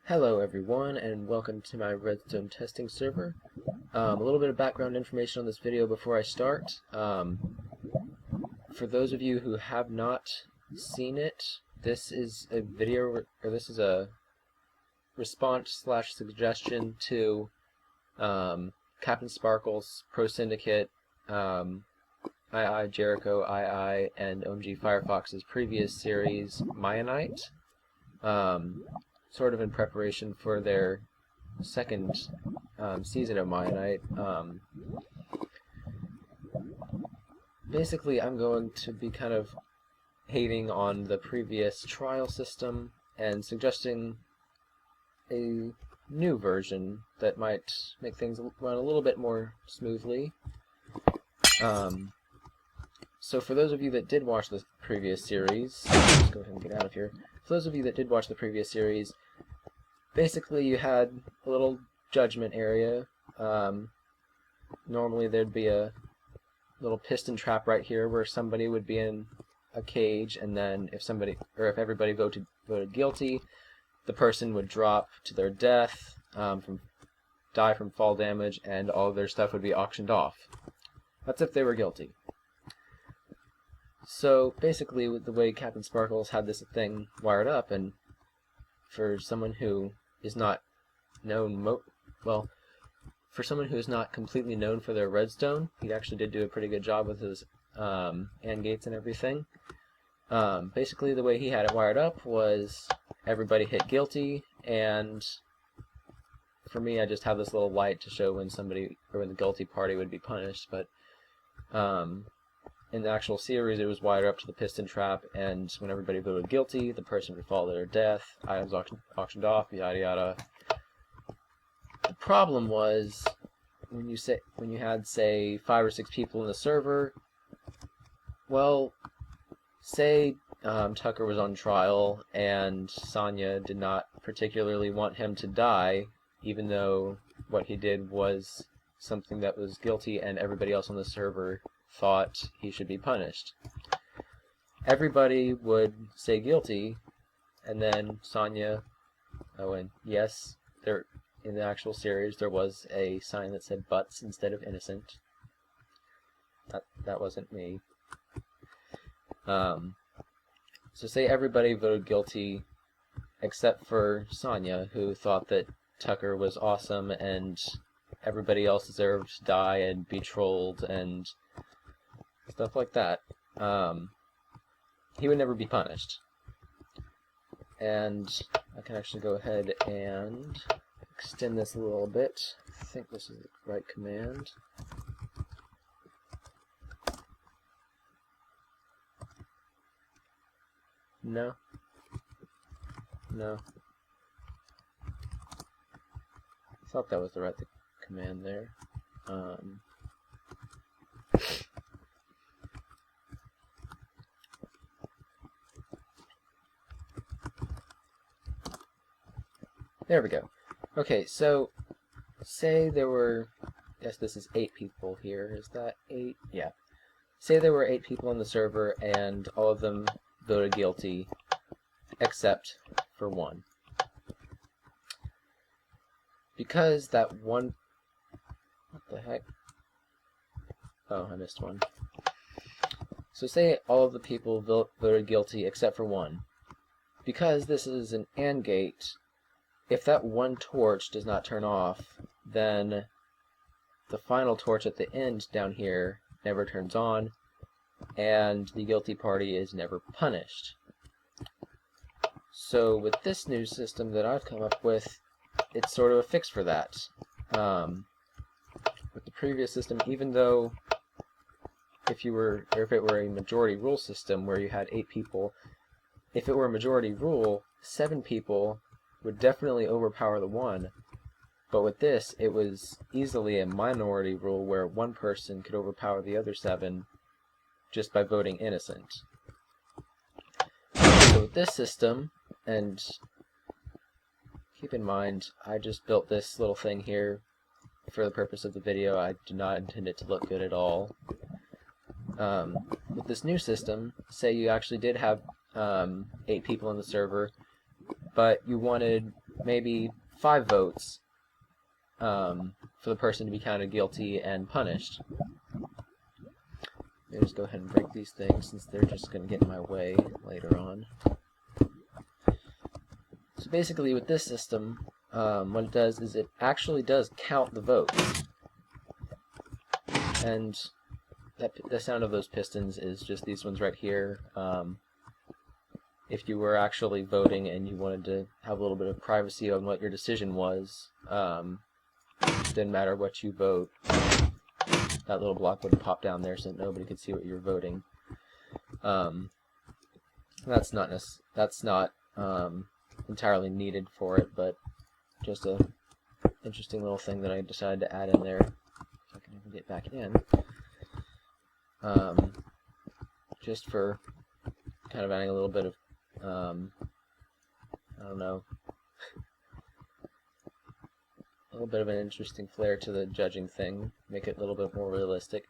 Hello everyone, and welcome to my Redstone testing server. A little bit of background information on this video before I start. For those of you who have not seen it, this is a video, or this is a response/suggestion to CaptainSparklez, ProSyndicate, Jericho, and OMGItsFirefoxx's previous series, Mianite. Sort of in preparation for their second season of Mianite. Basically, I'm going to be kind of hating on the previous trial system and suggesting a new version that might make things run a little bit more smoothly. So for those of you that did watch the previous series, let's go ahead and get out of here. For those of you that did watch the previous series, basically you had a little judgment area. Normally there'd be a little piston trap right here where somebody would be in a cage, and then if everybody voted guilty, the person would drop to their death, die from fall damage, and all of their stuff would be auctioned off. That's if they were guilty. So basically, with the way CaptainSparklez had this thing wired up, and for someone who is not known, for someone who is not completely known for their redstone, he actually did do a pretty good job with his AND gates and everything. Basically, the way he had it wired up was everybody hit guilty, and for me, I just have this little light to show when when the guilty party would be punished. But in the actual series, it was wired up to the piston trap, and when everybody voted guilty, the person would fall to their death, items auctioned off, yada yada. The problem was when you had, say, 5 or 6 people in the server. Well, say Tucker was on trial and Sonya did not particularly want him to die, even though what he did was something that was guilty and everybody else on the server thought he should be punished. Everybody would say guilty, and then Sonya, and yes, in the actual series there was a sign that said butts instead of innocent. That wasn't me. So say everybody voted guilty except for Sonya, who thought that Tucker was awesome and everybody else deserved to die and be trolled and stuff like that. He would never be punished. And I can actually go ahead and extend this a little bit. I think this is the right command. No. I thought that was the right command there. There we go. Okay, so say there were, yes, this is 8 people here. Is that 8? Yeah. Say there were 8 people on the server and all of them voted guilty except for 1. Because that one... What the heck? Oh, I missed one. So say all of the people voted guilty except for 1. Because this is an AND gate, if that one torch does not turn off, then the final torch at the end down here never turns on, and the guilty party is never punished. So with this new system that I've come up with, it's sort of a fix for that. With the previous system, even though if it were a majority rule system where you had 8 people, if it were a majority rule, 7 people would definitely overpower the 1, but with this, it was easily a minority rule where 1 person could overpower the other 7 just by voting innocent. So with this system, and keep in mind, I just built this little thing here for the purpose of the video. I do not intend it to look good at all. With this new system, say you actually did have 8 people on the server, but you wanted maybe 5 votes for the person to be counted guilty and punished. Let me just go ahead and break these things since they're just going to get in my way later on. So basically with this system, what it does is it actually does count the votes. And the sound of those pistons is just these ones right here. If you were actually voting and you wanted to have a little bit of privacy on what your decision was, didn't matter what you vote, that little block would pop down there so that nobody could see what you're voting. That's not entirely needed for it, but just a interesting little thing that I decided to add in there. If I can even get back in. Just for kind of adding a little bit of, I don't know, a little bit of an interesting flair to the judging thing, make it a little bit more realistic.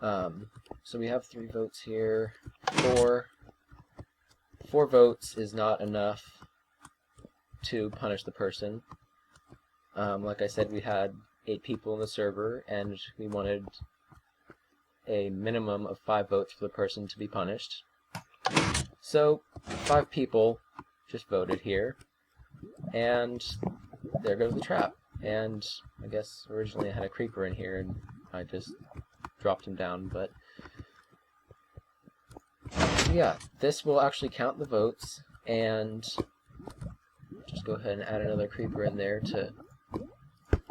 So we have 3 votes here. 4 votes is not enough to punish the person. Like I said, we had 8 people in the server, and we wanted a minimum of 5 votes for the person to be punished. So 5 people just voted here, and there goes the trap. And I guess originally I had a creeper in here, and I just dropped him down, but yeah, this will actually count the votes, and just go ahead and add another creeper in there to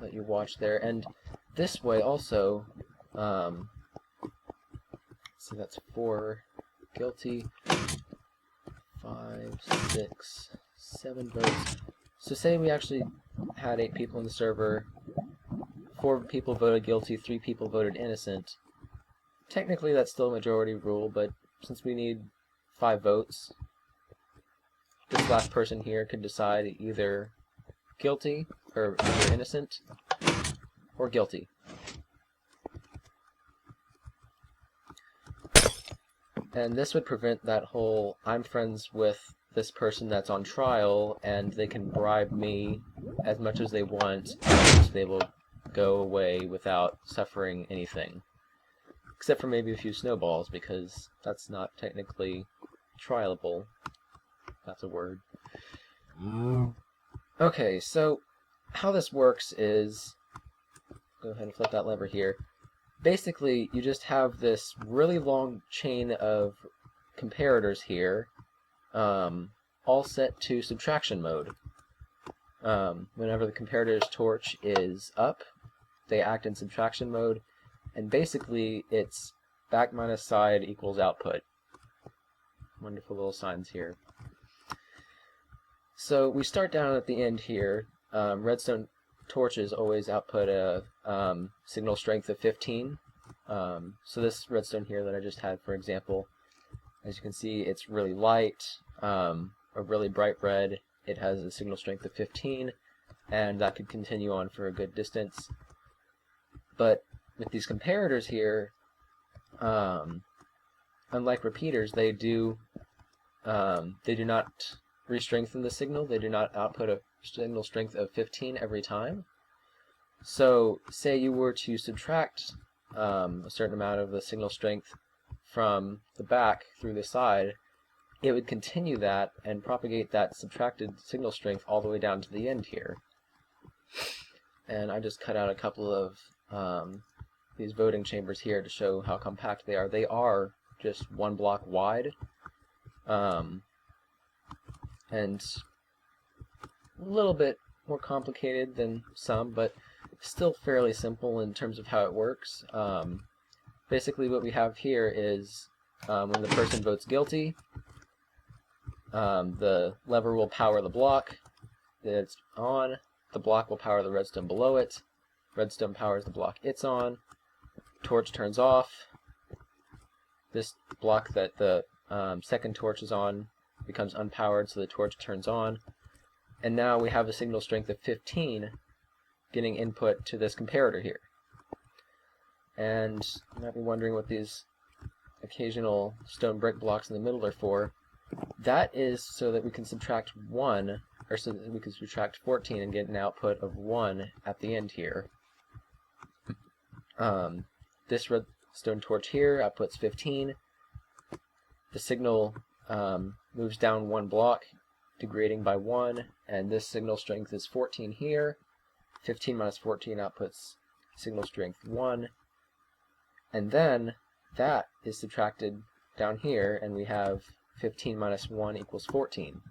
let you watch there. And this way also, so that's 4 guilty, 5, 6, 7 votes. So say we actually had 8 people in the server, 4 people voted guilty, 3 people voted innocent. Technically that's still a majority rule, but since we need 5 votes, this last person here could decide either guilty, or either innocent, or guilty. And this would prevent that whole, I'm friends with this person that's on trial, and they can bribe me as much as they want, and they will go away without suffering anything. Except for maybe a few snowballs, because that's not technically trialable. That's a word. Okay, so how this works is, go ahead and flip that lever here. Basically, you just have this really long chain of comparators here, all set to subtraction mode. Whenever the comparator's torch is up, they act in subtraction mode, and basically it's back minus side equals output. Wonderful little signs here. So we start down at the end here. Redstone torches always output a signal strength of 15. So this redstone here that I just had, for example, as you can see, it's really light, a really bright red. It has a signal strength of 15, and that could continue on for a good distance. But with these comparators here, unlike repeaters, they do not re-strengthen the signal. They do not output a signal strength of 15 every time. So say you were to subtract a certain amount of the signal strength from the back through the side, it would continue that and propagate that subtracted signal strength all the way down to the end here. And I just cut out a couple of these voting chambers here to show how compact they are. They are just 1 block wide, and a little bit more complicated than some, but still fairly simple in terms of how it works. Basically what we have here is when the person votes guilty, the lever will power the block that's on, the block will power the redstone below it, redstone powers the block it's on, torch turns off, this block that the second torch is on becomes unpowered, so the torch turns on, and now we have a signal strength of 15 getting input to this comparator here. And you might be wondering what these occasional stone brick blocks in the middle are for. That is so that we can subtract 1 or so that we could subtract 14 and get an output of 1 at the end here. This redstone torch here outputs 15. The signal moves down 1 block, degrading by 1, and this signal strength is 14 here. 15 minus 14 outputs signal strength 1, and then that is subtracted down here, and we have 15 minus 1 equals 14.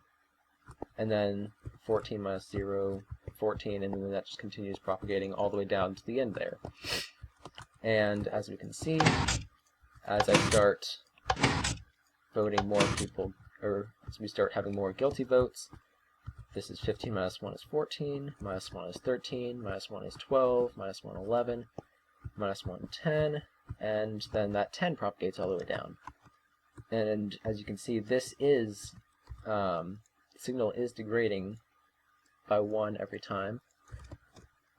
And then 14 minus 0, 14, and then that just continues propagating all the way down to the end there. And as we can see, as I start voting more people, or as we start having more guilty votes, this is 15 minus 1 is 14, minus 1 is 13, minus 1 is 12, minus 1 11, minus 1 10, and then that 10 propagates all the way down. And as you can see, this is signal is degrading by 1 every time.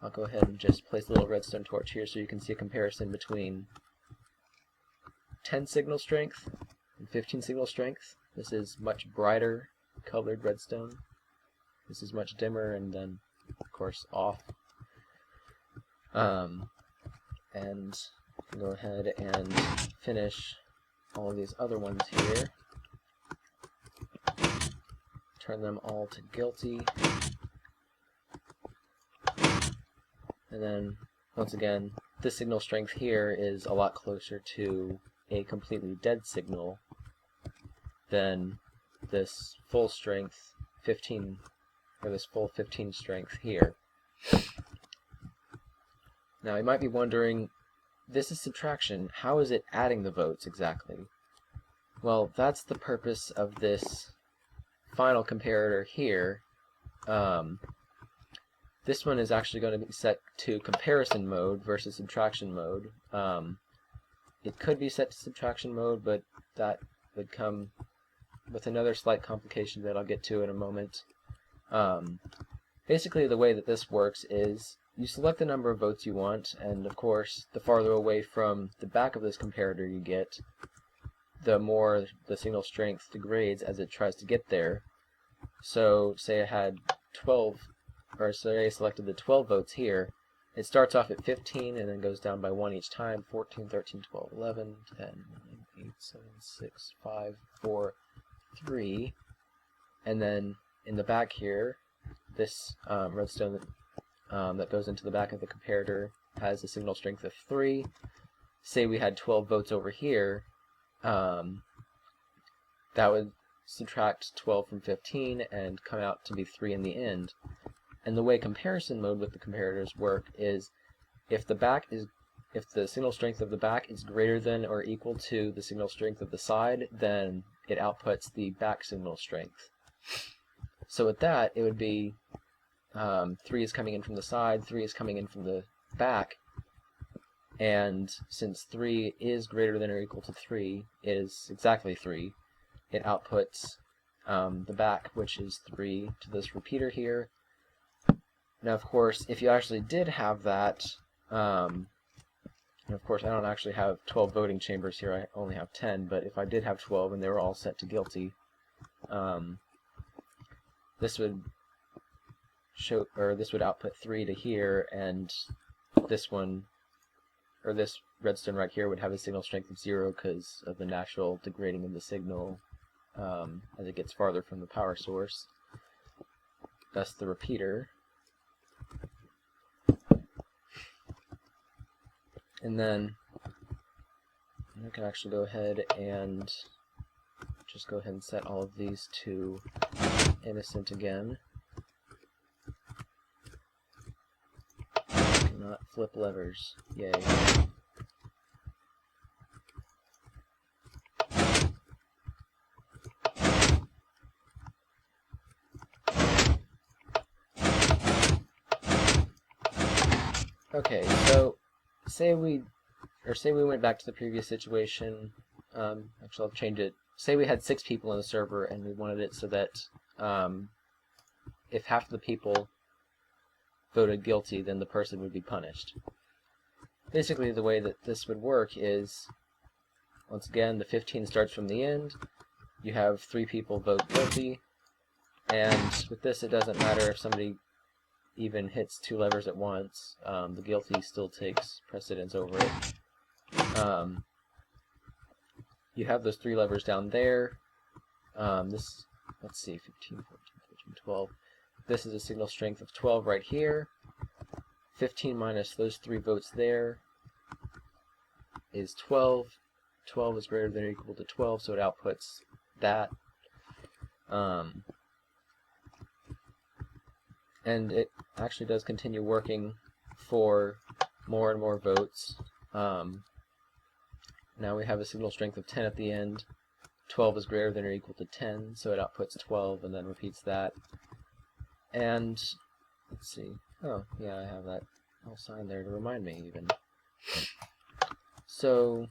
I'll go ahead and just place a little redstone torch here so you can see a comparison between 10 signal strength and 15 signal strength. This is much brighter colored redstone. This is much dimmer, and then of course off. And go ahead and finish all of these other ones here. Turn them all to guilty. And then, once again, this signal strength here is a lot closer to a completely dead signal than this full strength 15, or this full 15 strength here. Now, you might be wondering, this is subtraction. How is it adding the votes exactly? Well, that's the purpose of this final comparator here. This one is actually going to be set to comparison mode versus subtraction mode. It could be set to subtraction mode, but that would come with another slight complication that I'll get to in a moment. Basically, the way that this works is you select the number of votes you want, and of course, the farther away from the back of this comparator you get, the more the signal strength degrades as it tries to get there. So, say I had 12, or say I selected the 12 votes here, it starts off at 15 and then goes down by 1 each time, 14, 13, 12, 11, 10, 9, 8, 7, 6, 5, 4, 3, and then in the back here, this redstone that goes into the back of the comparator has a signal strength of 3. Say we had 12 votes over here, that would subtract 12 from 15 and come out to be 3 in the end. And the way comparison mode with the comparators work is if the signal strength of the back is greater than or equal to the signal strength of the side, then it outputs the back signal strength. So with that, it would be 3 is coming in from the side, 3 is coming in from the back, and since 3 is greater than or equal to 3, it is exactly 3, it outputs the back, which is 3, to this repeater here. Now, of course, if you actually did have that, and of course I don't actually have 12 voting chambers here, I only have 10, but if I did have 12 and they were all set to guilty, this would show, or this would output 3 to here, and this one, or this redstone right here, would have a signal strength of 0 because of the natural degrading of the signal as it gets farther from the power source. Thus the repeater. And then I can actually go ahead and just go ahead and set all of these to innocent again. Not flip levers. Yay. Okay, so say we went back to the previous situation. Actually, I'll change it. Say we had 6 people in the server and we wanted it so that if half of the people voted guilty, then the person would be punished. Basically, the way that this would work is, once again, the 15 starts from the end. You have 3 people vote guilty. And with this, it doesn't matter if somebody even hits 2 levers at once. The guilty still takes precedence over it. You have those 3 levers down there. Let's see, 15, 14, 13, 12. This is a signal strength of 12 right here. 15 minus those 3 votes there is 12. 12 is greater than or equal to 12, so it outputs that. And it actually does continue working for more and more votes. Now we have a signal strength of 10 at the end. 12 is greater than or equal to 10, so it outputs 12 and then repeats that. And let's see. Oh, yeah, I have that all signed there to remind me even. So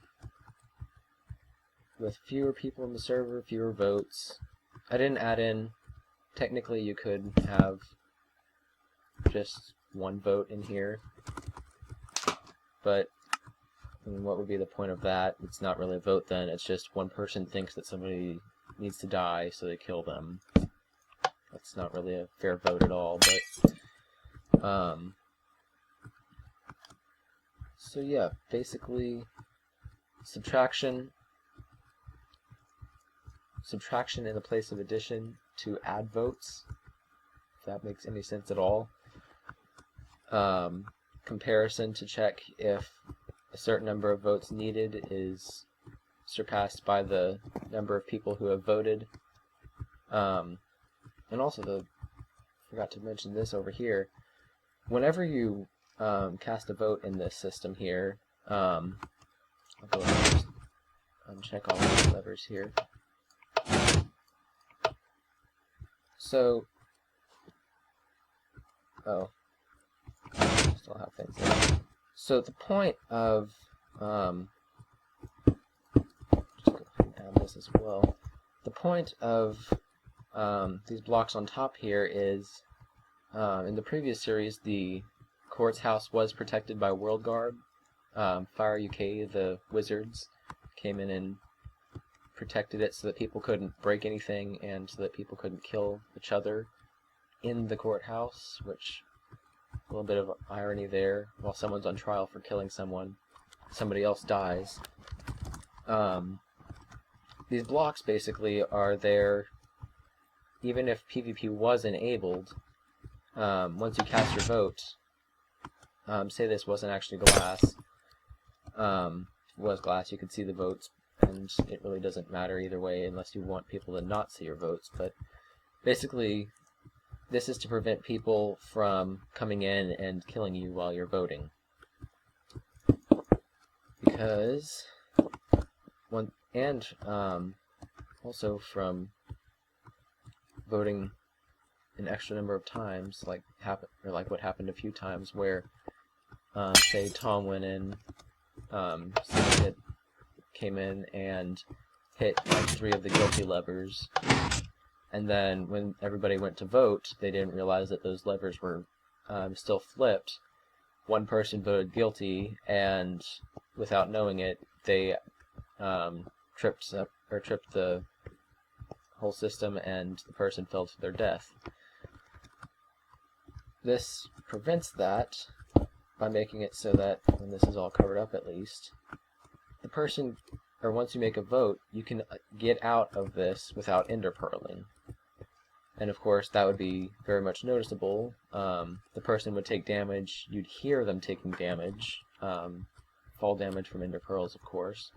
with fewer people in the server, fewer votes. I didn't add in, technically you could have just 1 vote in here, but I mean, what would be the point of that? It's not really a vote then, it's just one person thinks that somebody needs to die, so they kill them. That's not really a fair vote at all, but so yeah, basically subtraction in the place of addition to add votes, if that makes any sense at all. Comparison to check if a certain number of votes needed is surpassed by the number of people who have voted. And also, forgot to mention this over here, whenever you cast a vote in this system here, I'll go ahead and uncheck all these levers here. So, still have things there. So the point of, just go ahead and add this as well. The point of these blocks on top here is, in the previous series, the Quartzhouse was protected by World Guard. Fire UK, the wizards, came in and protected it so that people couldn't break anything and so that people couldn't kill each other in the courthouse, which, a little bit of irony there. While someone's on trial for killing someone, somebody else dies. These blocks basically are there even if PvP was enabled. Once you cast your vote, say this wasn't actually glass. If it was glass, you could see the votes, and it really doesn't matter either way unless you want people to not see your votes. But basically, this is to prevent people from coming in and killing you while you're voting. Because also from voting an extra number of times, like what happened a few times where say Tom went in, Syndicate came in and hit like 3 of the guilty levers, and then when everybody went to vote, they didn't realize that those levers were still flipped. One person voted guilty, and without knowing it, they tripped the whole system, and the person fell to their death. This prevents that by making it so that, when this is all covered up at least, the person, or once you make a vote, you can get out of this without enderpearling. And of course, that would be very much noticeable. The person would take damage, you'd hear them taking damage, fall damage from enderpearls, of course.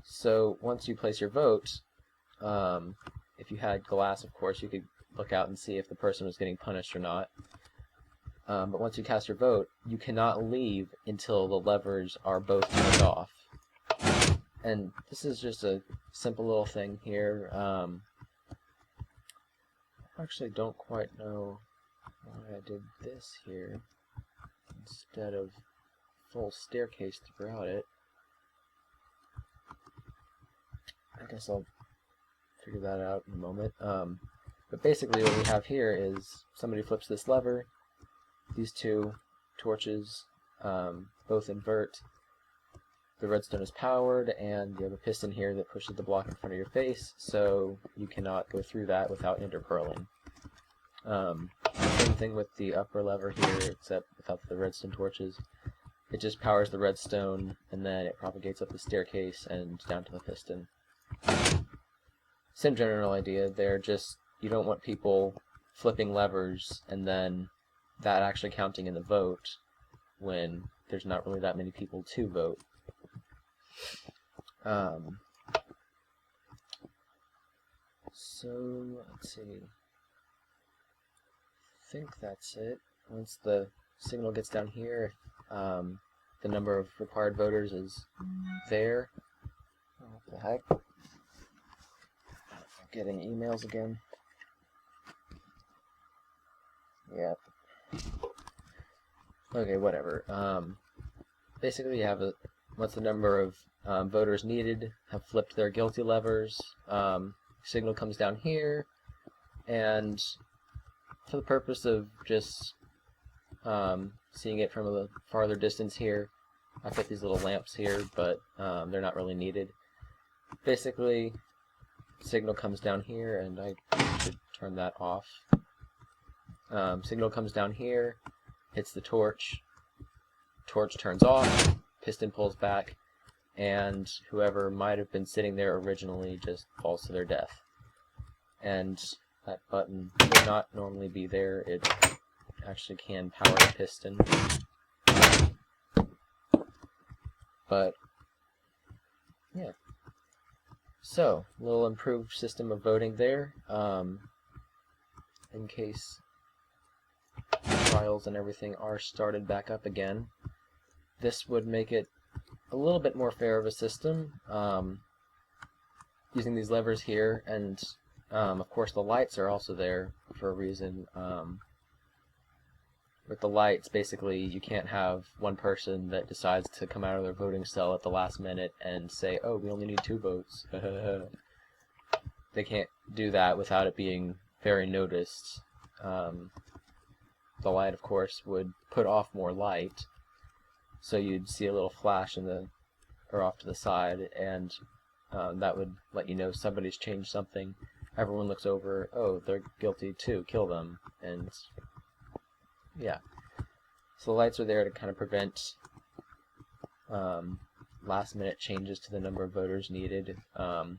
So once you place your vote, if you had glass, of course, you could look out and see if the person was getting punished or not. But once you cast your vote, you cannot leave until the levers are both turned off. And this is just a simple little thing here. I actually don't quite know why I did this here instead of full staircase throughout it. I guess I'll figure that out in a moment. But basically what we have here is somebody flips this lever, these 2 torches both invert, the redstone is powered, and you have a piston here that pushes the block in front of your face, so you cannot go through that without interpurling. Same thing with the upper lever here, except without the redstone torches. It just powers the redstone, and then it propagates up the staircase and down to the piston. Same general idea. They're just, you don't want people flipping levers and then that actually counting in the vote when there's not really that many people to vote. So let's see. I think that's it. Once the signal gets down here, the number of required voters is there. Oh, what the heck? I'm getting emails again. Yep. Okay, whatever. Basically, you have once the number of voters needed have flipped their guilty levers, signal comes down here, and for the purpose of just seeing it from a farther distance here, I put these little lamps here, but they're not really needed. Basically, signal comes down here, and I should turn that off. Signal comes down here, hits the torch turns off, piston pulls back, and whoever might have been sitting there originally just falls to their death. And that button would not normally be there. It actually can power the piston. But, yeah. So, a little improved system of voting there, in case trials and everything are started back up again. This would make it a little bit more fair of a system, using these levers here, and of course the lights are also there for a reason. With the lights, basically you can't have one person that decides to come out of their voting cell at the last minute and say, oh, we only need 2 votes. They can't do that without it being very noticed. The light, of course, would put off more light, so you'd see a little flash or off to the side, and that would let you know somebody's changed something. Everyone looks over, oh, they're guilty too, kill them, and yeah. So the lights are there to kind of prevent last-minute changes to the number of voters needed. But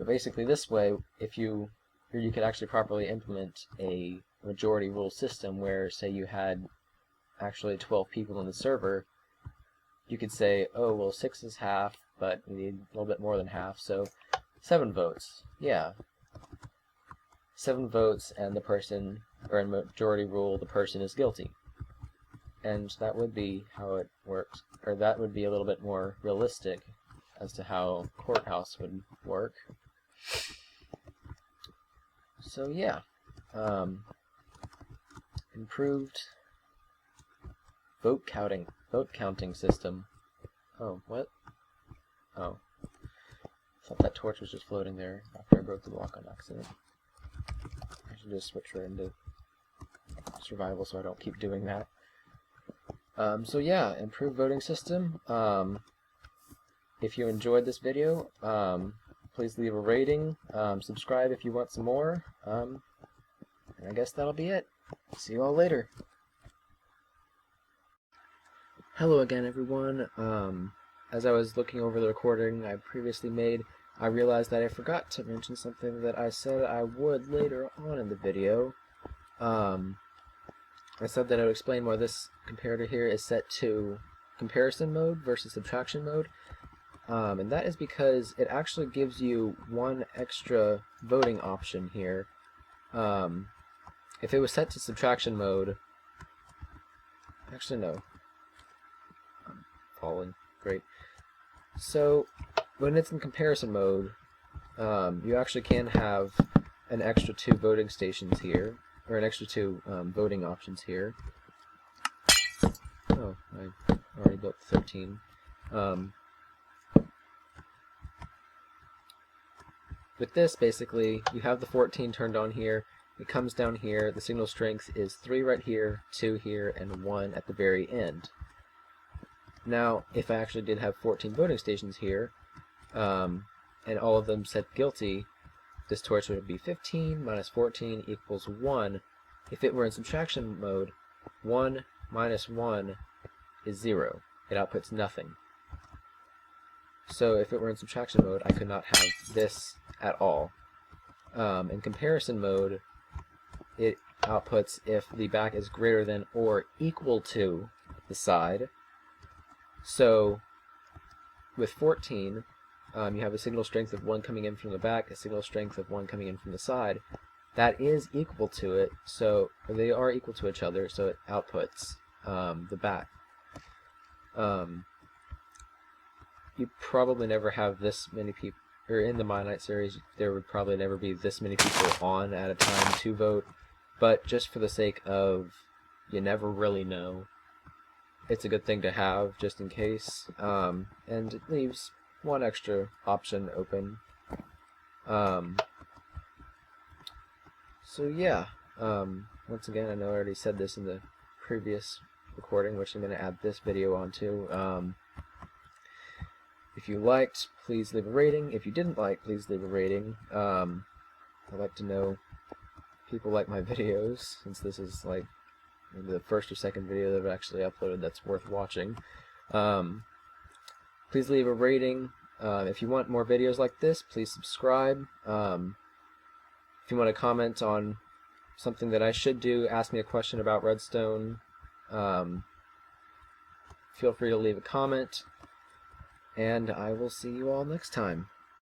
basically, this way, if you could actually properly implement a majority rule system where, say, you had actually 12 people in the server, you could say, oh, well, 6 is half, but we need a little bit more than half, so 7 votes. Yeah. 7 votes, and the person, or in majority rule, the person is guilty. And that would be how it works, or that would be a little bit more realistic as to how Quartzhouse would work. So yeah, improved vote counting system. Oh, what? Oh, I thought that torch was just floating there after I broke the block on accident. I should just switch right into survival so I don't keep doing that. So yeah, improved voting system. If you enjoyed this video, please leave a rating, subscribe if you want some more, and I guess that'll be it. See you all later. Hello again, everyone. As I was looking over the recording I previously made, I realized that I forgot to mention something that I said I would later on in the video. I said that I would explain why this comparator here is set to comparison mode versus subtraction mode. And that is because it actually gives you one extra voting option here. If it was set to subtraction mode, actually no, I'm falling, great. So when it's in comparison mode, you actually can have an extra 2 voting stations here, or an extra 2 voting options here. Oh, I already built 13. With this, basically, you have the 14 turned on here, it comes down here, the signal strength is 3 right here, 2 here, and 1 at the very end. Now, if I actually did have 14 voting stations here, and all of them said guilty, this torch would be 15 minus 14 equals 1. If it were in subtraction mode, 1 minus 1 is 0. It outputs nothing. So if it were in subtraction mode, I could not have this at all. In comparison mode, it outputs if the back is greater than or equal to the side. So with 14, you have a signal strength of 1 coming in from the back, a signal strength of 1 coming in from the side. That is equal to it, so they are equal to each other, so it outputs the back. You probably never have this many people, or in the Mianite series, there would probably never be this many people on at a time to vote, but just for the sake of you never really know, it's a good thing to have just in case, and it leaves one extra option open. So yeah, once again, I know I already said this in the previous recording, which I'm going to add this video onto. If you liked, please leave a rating. If you didn't like, please leave a rating. I'd like to know if people like my videos, since this is like maybe the first or second video that I've actually uploaded that's worth watching. Please leave a rating. If you want more videos like this, please subscribe. If you want to comment on something that I should do, ask me a question about Redstone, feel free to leave a comment, and I will see you all next time.